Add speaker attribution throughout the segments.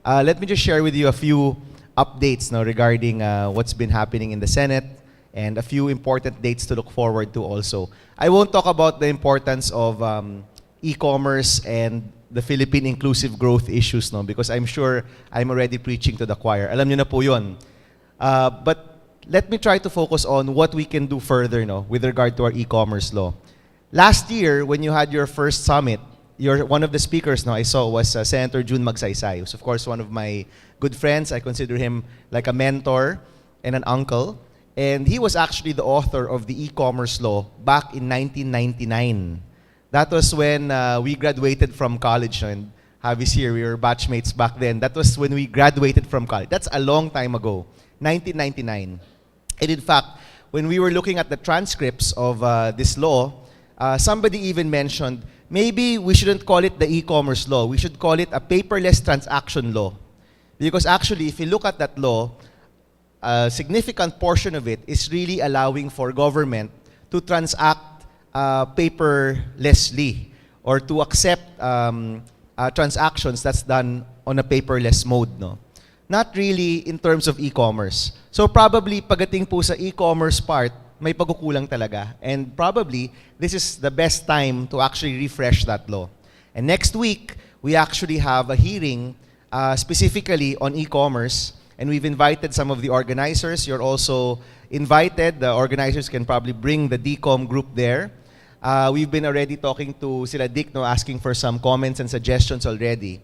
Speaker 1: let me just share with you a few updates regarding what's been happening in the Senate and a few important dates to look forward to also. I won't talk about the importance of e-commerce and the Philippine inclusive growth issues because I'm sure I'm already preaching to the choir. Alam niyo na po yun. But let me try to focus on what we can do further with regard to our e-commerce law. Last year, when you had your first summit, one of the speakers I saw was Senator June Magsaysay, who's of course one of my good friends. I consider him like a mentor and an uncle. And he was actually the author of the e-commerce law back in 1999. That was when we graduated from college. And Javi's here, we were batchmates back then. That was when we graduated from college. That's a long time ago, 1999. And in fact, when we were looking at the transcripts of this law, somebody even mentioned, maybe we shouldn't call it the e-commerce law. We should call it a paperless transaction law. Because actually, if you look at that law, a significant portion of it is really allowing for government to transact paperlessly or to accept transactions that's done on a paperless mode. Not really in terms of e-commerce. So probably, pagdating po sa e-commerce part, may pagkukulang talaga. And probably, this is the best time to actually refresh that law. And next week, we actually have a hearing specifically on e-commerce. And we've invited some of the organizers. You're also invited. The organizers can probably bring the DCOM group there. We've been already talking to sila Dick, asking for some comments and suggestions already.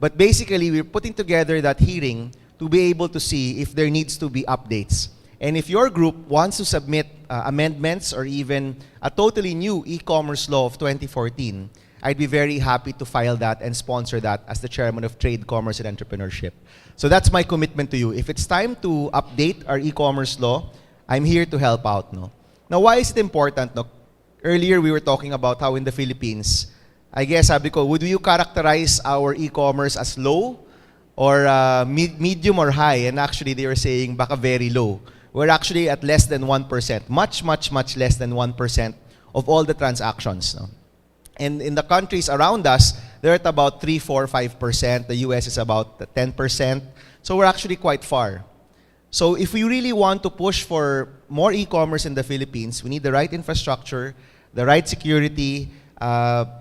Speaker 1: But basically, we're putting together that hearing to be able to see if there needs to be updates. And if your group wants to submit amendments or even a totally new e-commerce law of 2014, I'd be very happy to file that and sponsor that as the chairman of Trade, Commerce, and Entrepreneurship. So that's my commitment to you. If it's time to update our e-commerce law, I'm here to help out. Now, why is it important? Earlier, we were talking about how in the Philippines, I guess, sabi ko, would you characterize our e-commerce as low or medium or high? And actually, they were saying baka very low. We're actually at less than 1%, much, much, much less than 1% of all the transactions. And in the countries around us, they're at about 3, 4, 5%. The US is about 10%. So we're actually quite far. So if we really want to push for more e-commerce in the Philippines, we need the right infrastructure, the right security.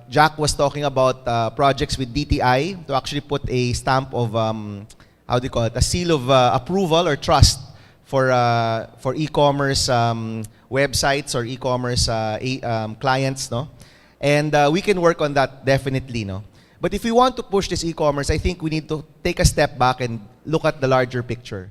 Speaker 1: Jack was talking about projects with DTI to actually put a stamp of, a seal of approval or trust for e-commerce websites or e-commerce clients, And we can work on that definitely, But if we want to push this e-commerce, I think we need to take a step back and look at the larger picture.